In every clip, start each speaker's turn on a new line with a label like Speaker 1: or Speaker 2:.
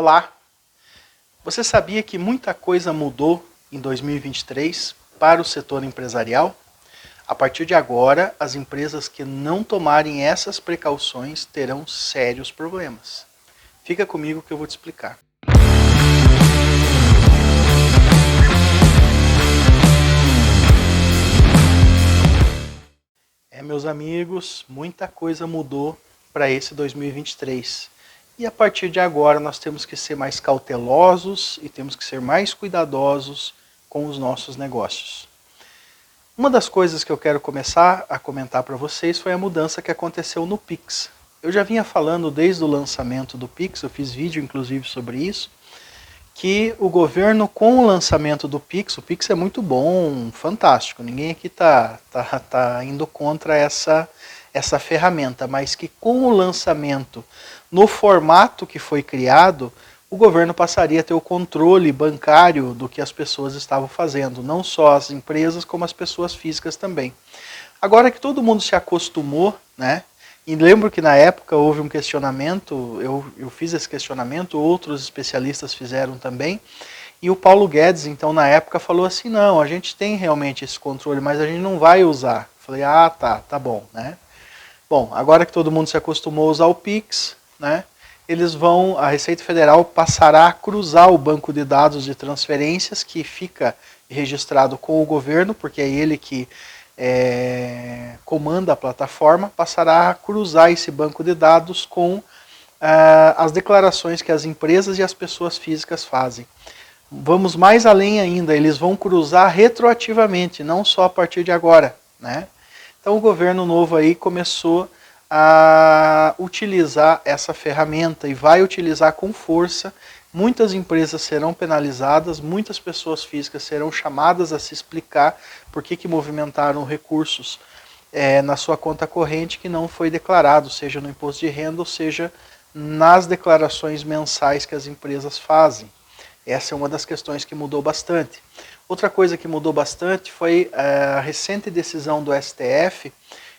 Speaker 1: Olá! Você sabia que muita coisa mudou em 2023 para o setor empresarial? A partir de agora, as empresas que não tomarem essas precauções terão sérios problemas. Fica comigo que eu vou te explicar. Meus amigos, muita coisa mudou para esse 2023. E a partir de agora nós temos que ser mais cautelosos e temos que ser mais cuidadosos com os nossos negócios. Uma das coisas que eu quero começar a comentar para vocês foi a mudança que aconteceu no Pix. Eu já vinha falando desde o lançamento do Pix, eu fiz vídeo inclusive sobre isso, que o governo com o lançamento do Pix, o Pix é muito bom, fantástico, ninguém aqui tá indo contra essa ferramenta, mas que com o lançamento no formato que foi criado, o governo passaria a ter o controle bancário do que as pessoas estavam fazendo, não só as empresas como as pessoas físicas também. Agora que todo mundo se acostumou, né? E lembro que na época houve um questionamento, eu fiz esse questionamento, outros especialistas fizeram também, e o Paulo Guedes, então, na época, falou assim, não, a gente tem realmente esse controle, mas a gente não vai usar. Falei, ah, tá bom, né? Bom, agora que todo mundo se acostumou a usar o Pix, né? A Receita Federal passará a cruzar o banco de dados de transferências que fica registrado com o governo, porque é ele que comanda a plataforma, passará a cruzar esse banco de dados com as declarações que as empresas e as pessoas físicas fazem. Vamos mais além ainda, eles vão cruzar retroativamente, não só a partir de agora, né? Então o governo novo aí começou a utilizar essa ferramenta e vai utilizar com força. Muitas empresas serão penalizadas, muitas pessoas físicas serão chamadas a se explicar por que movimentaram recursos na sua conta corrente que não foi declarado, seja no imposto de renda ou seja nas declarações mensais que as empresas fazem. Essa é uma das questões que mudou bastante. Outra coisa que mudou bastante foi a recente decisão do STF,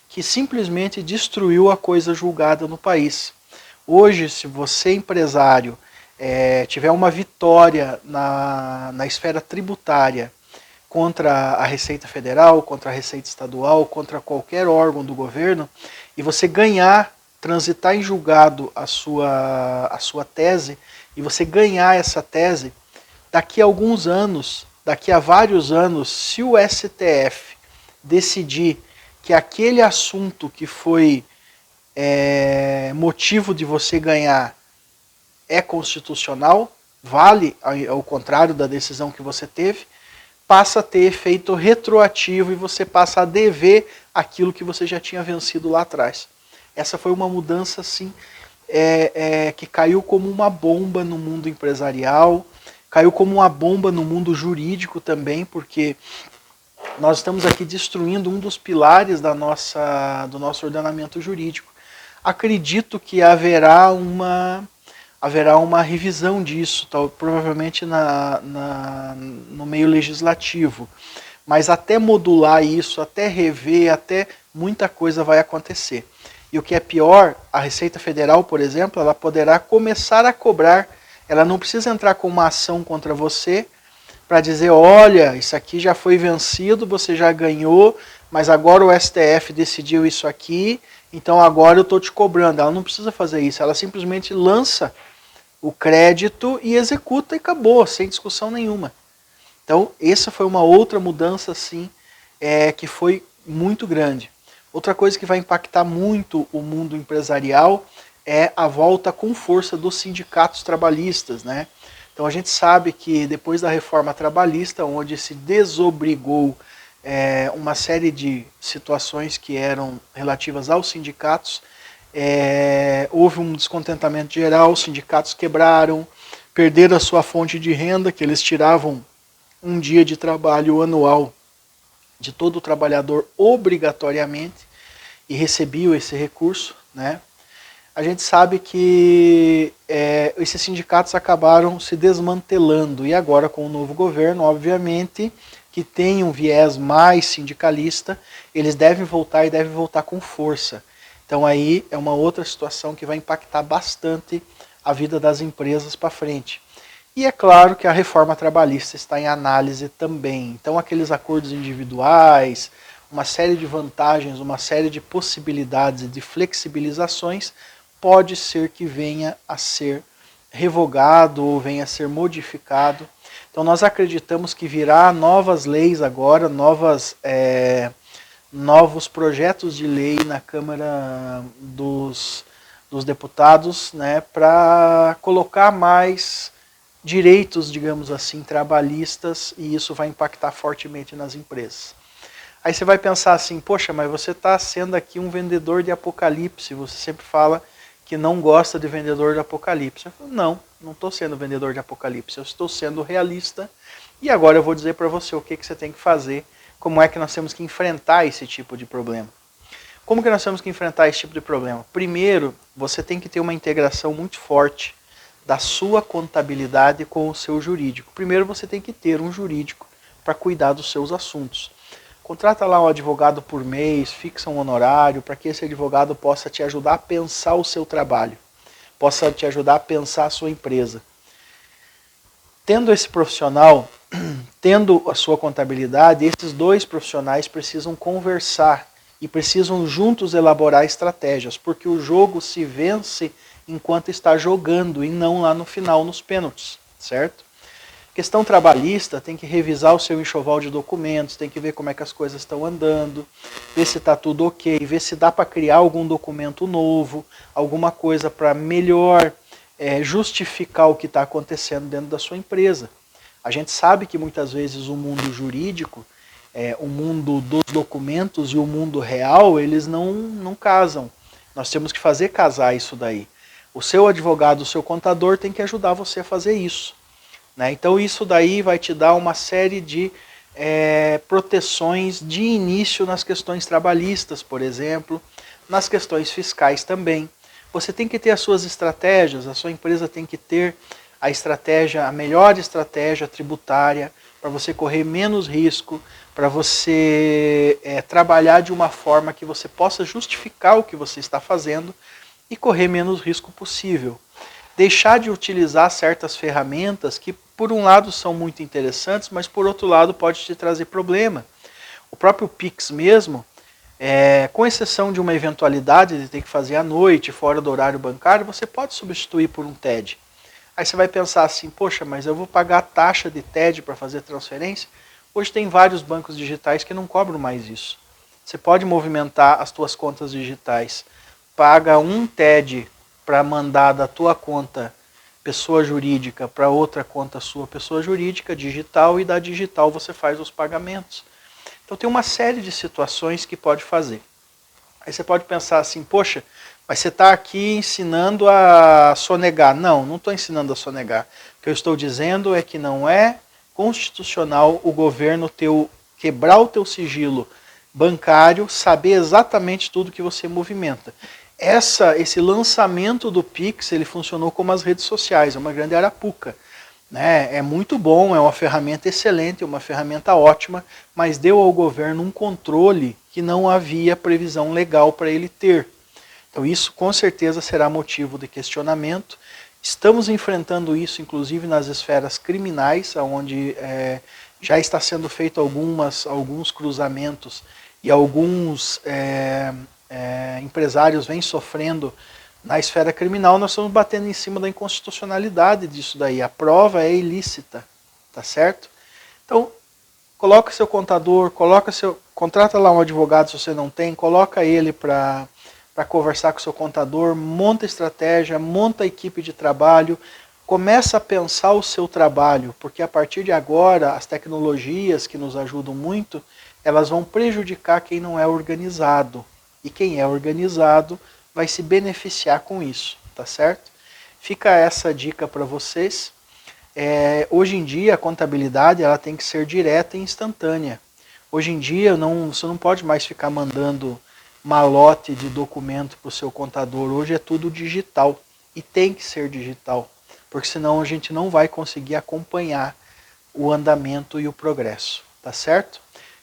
Speaker 1: que simplesmente destruiu a coisa julgada no país. Hoje, se você, empresário, tiver uma vitória na esfera tributária contra a Receita Federal, contra a Receita Estadual, contra qualquer órgão do governo, e você ganhar, transitar em julgado a sua tese, e você ganhar essa tese, daqui a alguns anos, daqui a vários anos, se o STF decidir que aquele assunto que foi motivo de você ganhar é constitucional, vale ao contrário da decisão que você teve, passa a ter efeito retroativo e você passa a dever aquilo que você já tinha vencido lá atrás. Essa foi uma mudança assim, que caiu como uma bomba no mundo empresarial, caiu como uma bomba no mundo jurídico também, porque nós estamos aqui destruindo um dos pilares do nosso ordenamento jurídico. Acredito que haverá uma revisão disso, provavelmente no meio legislativo. Mas até modular isso, até rever, até muita coisa vai acontecer. E o que é pior, a Receita Federal, por exemplo, ela poderá começar a cobrar, ela não precisa entrar com uma ação contra você, para dizer, olha, isso aqui já foi vencido, você já ganhou, mas agora o STF decidiu isso aqui, então agora eu estou te cobrando. Ela não precisa fazer isso, ela simplesmente lança o crédito e executa e acabou, sem discussão nenhuma. Então, essa foi uma outra mudança, assim, que foi muito grande. Outra coisa que vai impactar muito o mundo empresarial é a volta com força dos sindicatos trabalhistas, né? Então a gente sabe que depois da reforma trabalhista, onde se desobrigou uma série de situações que eram relativas aos sindicatos, houve um descontentamento geral, os sindicatos quebraram, perderam a sua fonte de renda, que eles tiravam um dia de trabalho anual de todo o trabalhador obrigatoriamente e recebiam esse recurso, né? A gente sabe que esses sindicatos acabaram se desmantelando e agora com o novo governo, obviamente, que tem um viés mais sindicalista, eles devem voltar e devem voltar com força. Então aí é uma outra situação que vai impactar bastante a vida das empresas para frente. E é claro que a reforma trabalhista está em análise também. Então aqueles acordos individuais, uma série de vantagens, uma série de possibilidades e de flexibilizações, pode ser que venha a ser revogado ou venha a ser modificado. Então nós acreditamos que virá novas leis agora, novos projetos de lei na Câmara dos Deputados, né, para colocar mais direitos, digamos assim, trabalhistas, e isso vai impactar fortemente nas empresas. Aí você vai pensar assim, poxa, mas você está sendo aqui um vendedor de apocalipse, você sempre fala que não gosta de vendedor de apocalipse. Eu falo, não estou sendo vendedor de apocalipse, eu estou sendo realista, e agora eu vou dizer para você o que você tem que fazer, como é que nós temos que enfrentar esse tipo de problema. Como que nós temos que enfrentar esse tipo de problema? Primeiro, você tem que ter uma integração muito forte da sua contabilidade com o seu jurídico. Primeiro você tem que ter um jurídico para cuidar dos seus assuntos. Contrata lá um advogado por mês, fixa um honorário para que esse advogado possa te ajudar a pensar o seu trabalho, possa te ajudar a pensar a sua empresa. Tendo esse profissional, tendo a sua contabilidade, esses dois profissionais precisam conversar e precisam juntos elaborar estratégias, porque o jogo se vence enquanto está jogando e não lá no final, nos pênaltis, certo? Questão trabalhista, tem que revisar o seu enxoval de documentos, tem que ver como é que as coisas estão andando, ver se está tudo ok, ver se dá para criar algum documento novo, alguma coisa para melhor justificar o que está acontecendo dentro da sua empresa. A gente sabe que muitas vezes o mundo jurídico, o mundo dos documentos e o mundo real, eles não casam. Nós temos que fazer casar isso daí. O seu advogado, o seu contador tem que ajudar você a fazer isso. Né? Então isso daí vai te dar uma série de proteções de início nas questões trabalhistas, por exemplo, nas questões fiscais também. Você tem que ter as suas estratégias, a sua empresa tem que ter a melhor estratégia tributária, para você correr menos risco, para você trabalhar de uma forma que você possa justificar o que você está fazendo e correr menos risco possível. Deixar de utilizar certas ferramentas que, por um lado, são muito interessantes, mas, por outro lado, pode te trazer problema. O próprio Pix mesmo, com exceção de uma eventualidade de ter que fazer à noite, fora do horário bancário, você pode substituir por um TED. Aí você vai pensar assim, poxa, mas eu vou pagar taxa de TED para fazer transferência? Hoje tem vários bancos digitais que não cobram mais isso. Você pode movimentar as suas contas digitais. Paga um TED para mandar da tua conta pessoa jurídica para outra conta sua pessoa jurídica, digital, e da digital você faz os pagamentos. Então tem uma série de situações que pode fazer. Aí você pode pensar assim, poxa, mas você está aqui ensinando a sonegar. Não estou ensinando a sonegar. O que eu estou dizendo é que não é constitucional o governo quebrar o teu sigilo bancário, saber exatamente tudo que você movimenta. Esse lançamento do Pix, ele funcionou como as redes sociais, é uma grande arapuca. Né? É muito bom, é uma ferramenta excelente, é uma ferramenta ótima, mas deu ao governo um controle que não havia previsão legal para ele ter. Então isso com certeza será motivo de questionamento. Estamos enfrentando isso inclusive nas esferas criminais, onde já está sendo feito alguns cruzamentos e alguns empresários vêm sofrendo na esfera criminal. Nós estamos batendo em cima da inconstitucionalidade disso daí. A prova é ilícita, tá certo? Então, coloca seu contador, contrata lá um advogado se você não tem, coloca ele para conversar com seu contador, monta estratégia, monta a equipe de trabalho, começa a pensar o seu trabalho, porque a partir de agora as tecnologias que nos ajudam muito, elas vão prejudicar quem não é organizado. E quem é organizado vai se beneficiar com isso, tá certo? Fica essa dica para vocês. Hoje em dia a contabilidade ela tem que ser direta e instantânea. Hoje em dia você não pode mais ficar mandando malote de documento para o seu contador. Hoje é tudo digital e tem que ser digital, porque senão a gente não vai conseguir acompanhar o andamento e o progresso, tá certo?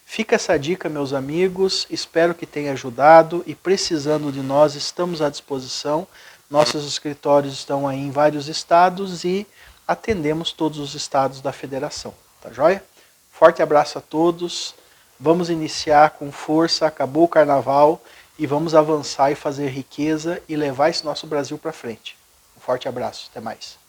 Speaker 1: Fica essa dica, meus amigos, espero que tenha ajudado e precisando de nós, estamos à disposição Nossos escritórios estão aí em vários estados e atendemos todos os estados da federação. Tá joia? Forte abraço a todos. Vamos iniciar com força, acabou o carnaval e vamos avançar e fazer riqueza e levar esse nosso Brasil para frente. Um forte abraço, até mais.